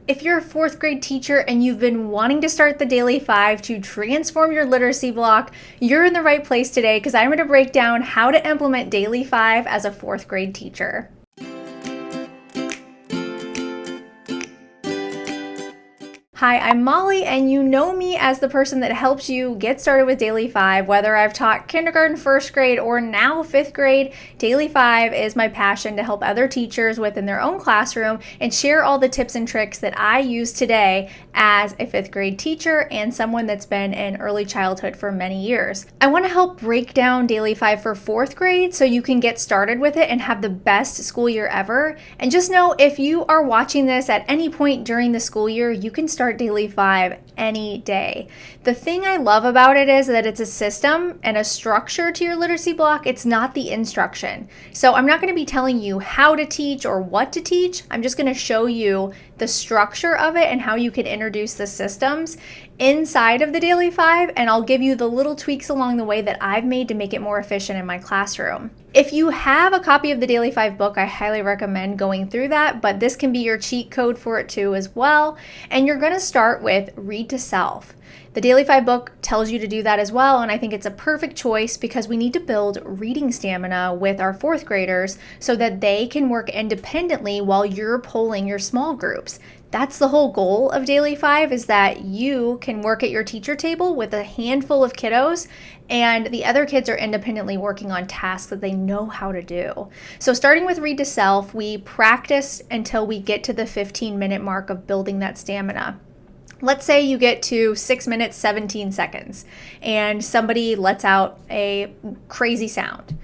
If you're a fourth grade teacher and you've been wanting to start the Daily 5 to transform your literacy block, you're in the right place today because I'm going to break down how to implement Daily 5 as a fourth grade teacher. Hi, I'm Molly, and you know me as the person that helps you get started with Daily 5. Whether I've taught kindergarten, first grade, or now fifth grade, Daily 5 is my passion to help other teachers within their own classroom and share all the tips and tricks that I use today as a fifth grade teacher and someone that's been in early childhood for many years. I want to help break down Daily 5 for fourth grade so you can get started with it and have the best school year ever. And just know, if you are watching this at any point during the school year, you can start Daily 5 any day. The thing I love about it is that it's a system and a structure to your literacy block. It's not the instruction. So I'm not going to be telling you how to teach or what to teach. I'm just going to show you the structure of it and how you can introduce the systems inside of the Daily 5, and I'll give you the little tweaks along the way that I've made to make it more efficient in my classroom. If you have a copy of the Daily 5 book, I highly recommend going through that, but this can be your cheat code for it too as well. And you're going to start with Read to Self. The Daily 5 book tells you to do that as well, and I think it's a perfect choice because we need to build reading stamina with our fourth graders so that they can work independently while you're polling your small groups. That's the whole goal of Daily 5, is that you can work at your teacher table with a handful of kiddos and the other kids are independently working on tasks that they know how to do. So starting with Read to Self, we practice until we get to the 15-minute mark of building that stamina. Let's say you get to 6 minutes, 17 seconds, and somebody lets out a crazy sound.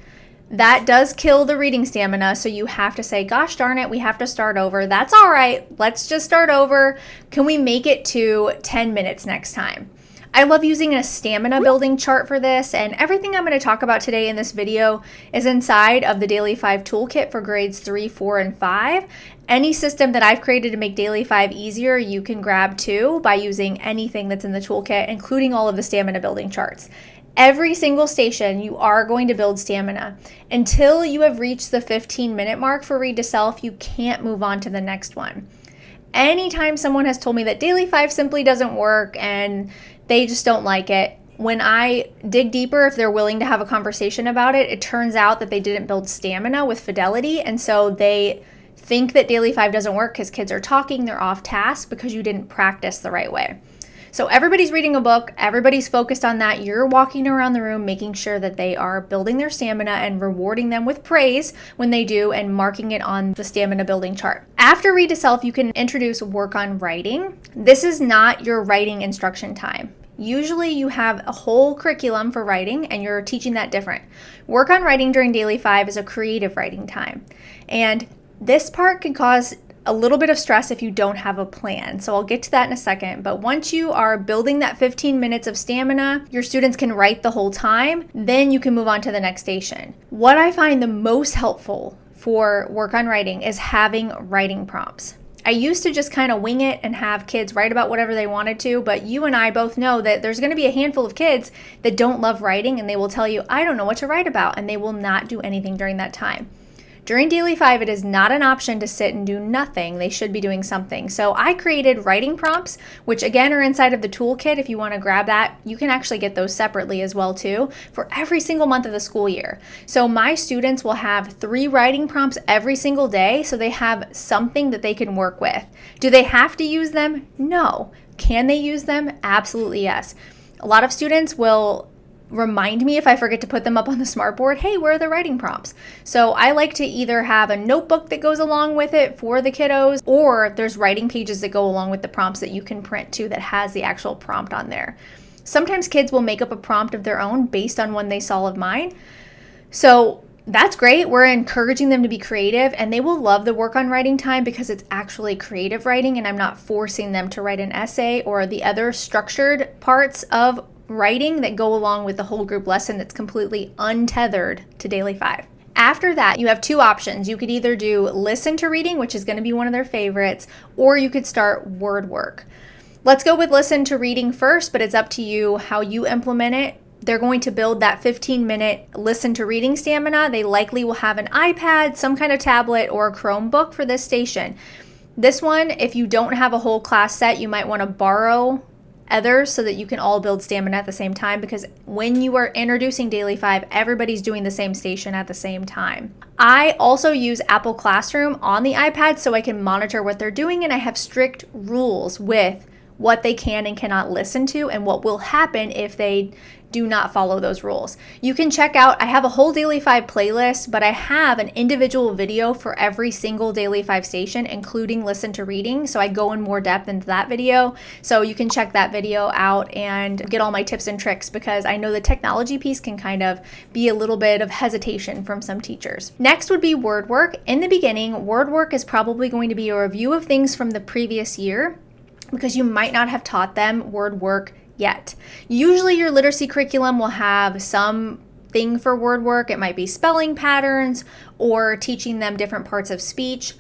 That does kill the reading stamina, so you have to say, gosh darn it, we have to start over. That's all right. Let's just start over. Can we make it to 10 minutes next time? I love using a stamina building chart for this, and everything I'm going to talk about today in this video is inside of the Daily 5 Toolkit for grades 3, 4, and 5. Any system that I've created to make Daily 5 easier, you can grab too by using anything that's in the toolkit, including all of the stamina building charts. Every single station, you are going to build stamina. Until you have reached the 15-minute mark for Read to Self, you can't move on to the next one. Anytime someone has told me that Daily 5 simply doesn't work and they just don't like it, when I dig deeper, if they're willing to have a conversation about it, it turns out that they didn't build stamina with fidelity, and so they think that Daily 5 doesn't work because kids are talking, they're off task because you didn't practice the right way. So everybody's reading a book, everybody's focused on that. You're walking around the room making sure that they are building their stamina and rewarding them with praise when they do and marking it on the stamina building chart. After Read to Self, you can introduce Work on Writing. This is not your writing instruction time. Usually you have a whole curriculum for writing and you're teaching that different. Work on Writing during Daily 5 is a creative writing time. And this part can cause a little bit of stress if you don't have a plan. So I'll get to that in a second. But once you are building that 15 minutes of stamina, your students can write the whole time, then you can move on to the next station. What I find the most helpful for Work on Writing is having writing prompts. I used to just kind of wing it and have kids write about whatever they wanted to, but you and I both know that there's going to be a handful of kids that don't love writing and they will tell you, I don't know what to write about, and they will not do anything during that time. During Daily 5, it is not an option to sit and do nothing. They should be doing something. So I created writing prompts, which again are inside of the toolkit. If you want to grab that, you can actually get those separately as well too, for every single month of the school year. So my students will have 3 writing prompts every single day, so they have something that they can work with. Do they have to use them? No. Can they use them? Absolutely yes. A lot of students will remind me if I forget to put them up on the smartboard, hey, where are the writing prompts? So I like to either have a notebook that goes along with it for the kiddos, or there's writing pages that go along with the prompts that you can print too that has the actual prompt on there. Sometimes kids will make up a prompt of their own based on one they saw of mine. So that's great. We're encouraging them to be creative, and they will love the Work on Writing time because it's actually creative writing and I'm not forcing them to write an essay or the other structured parts of writing that go along with the whole group lesson that's completely untethered to Daily 5. After that, you have 2 options. You could either do listen to reading, which is going to be one of their favorites, or you could start word work. Let's go with listen to reading first, but it's up to you how you implement it. They're going to build that 15-minute listen to reading stamina. They likely will have an iPad, some kind of tablet, or a Chromebook for this station. This one, if you don't have a whole class set, you might want to borrow others so that you can all build stamina at the same time, because when you are introducing Daily 5, everybody's doing the same station at the same time. I also use Apple Classroom on the iPad so I can monitor what they're doing, and I have strict rules with what they can and cannot listen to and what will happen if they do not follow those rules. You can check out, I have a whole Daily 5 playlist, but I have an individual video for every single Daily 5 station, including listen to reading. So I go in more depth into that video. So you can check that video out and get all my tips and tricks, because I know the technology piece can kind of be a little bit of hesitation from some teachers. Next would be word work. In the beginning, word work is probably going to be a review of things from the previous year, because you might not have taught them word work yet. Usually your literacy curriculum will have some thing for word work. It might be spelling patterns or teaching them different parts of speech.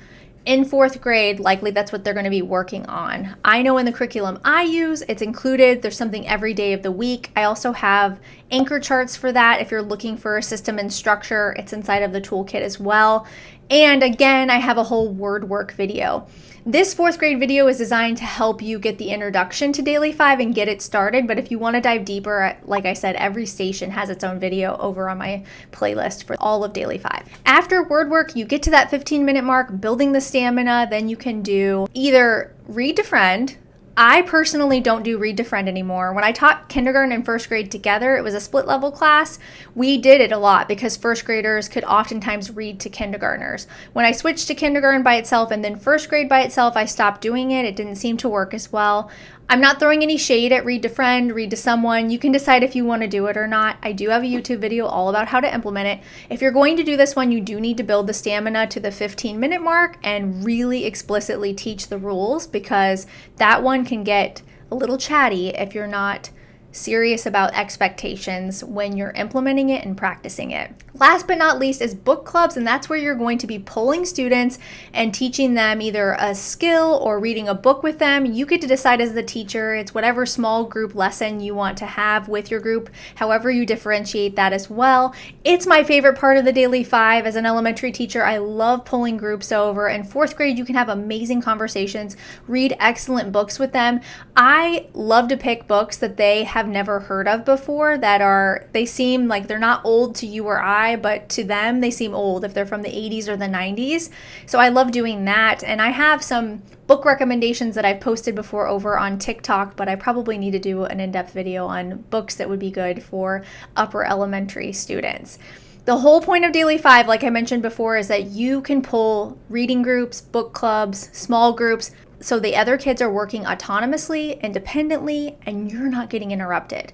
In fourth grade, likely that's what they're going to be working on. I know in the curriculum I use, it's included. There's something every day of the week. I also have anchor charts for that. If you're looking for a system and structure, it's inside of the toolkit as well. And again, I have a whole word work video. This fourth grade video is designed to help you get the introduction to Daily 5 and get it started. But if you want to dive deeper, like I said, every station has its own video over on my playlist for all of Daily 5. After word work, you get to that 15-minute mark, building the stamina, then you can do either read to friend. I personally don't do read to friend anymore. When I taught kindergarten and first grade together, it was a split level class. We did it a lot because first graders could oftentimes read to kindergartners. When I switched to kindergarten by itself and then first grade by itself, I stopped doing it. It didn't seem to work as well. I'm not throwing any shade at read to friend, read to someone. You can decide if you want to do it or not. I do have a YouTube video all about how to implement it. If you're going to do this one, you do need to build the stamina to the 15-minute mark and really explicitly teach the rules, because that one can get a little chatty if you're not serious about expectations when you're implementing it and practicing it. Last but not least is book clubs, and that's where you're going to be pulling students and teaching them either a skill or reading a book with them. You get to decide as the teacher. It's whatever small group lesson you want to have with your group, however you differentiate that as well. It's my favorite part of the Daily 5. As an elementary teacher, I love pulling groups over. In fourth grade, you can have amazing conversations, read excellent books with them. I love to pick books that they have never heard of before, they seem like they're not old to you or I, but to them they seem old if they're from the 80s or the 90s. So I love doing that. And I have some book recommendations that I've posted before over on TikTok, but I probably need to do an in-depth video on books that would be good for upper elementary students. The whole point of Daily 5, like I mentioned before, is that you can pull reading groups, book clubs, small groups, so the other kids are working autonomously, independently, and you're not getting interrupted.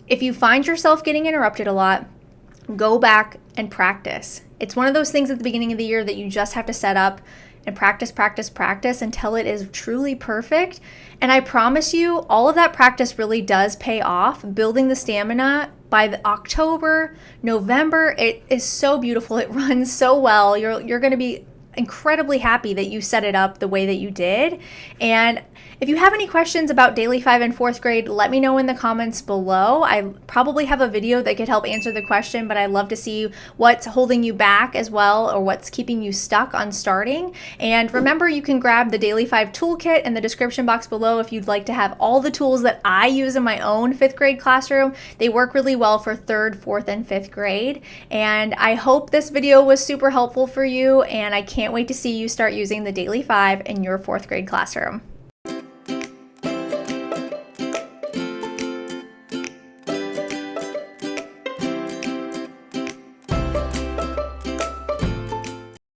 If you find yourself getting interrupted a lot, go back and practice. It's one of those things at the beginning of the year that you just have to set up and practice until it is truly perfect. And I promise you, all of that practice really does pay off. Building the stamina by the October, November, it is so beautiful. It runs so well. You're going to be incredibly happy that you set it up the way that you did. And if you have any questions about Daily 5 and fourth grade, let me know in the comments below. I probably have a video that could help answer the question, but I'd love to see what's holding you back as well, or what's keeping you stuck on starting. And remember, you can grab the Daily 5 toolkit in the description box below if you'd like to have all the tools that I use in my own fifth grade classroom. They work really well for third, fourth, and fifth grade. And I hope this video was super helpful for you, and I can't wait to see you start using the Daily 5 in your fourth grade classroom.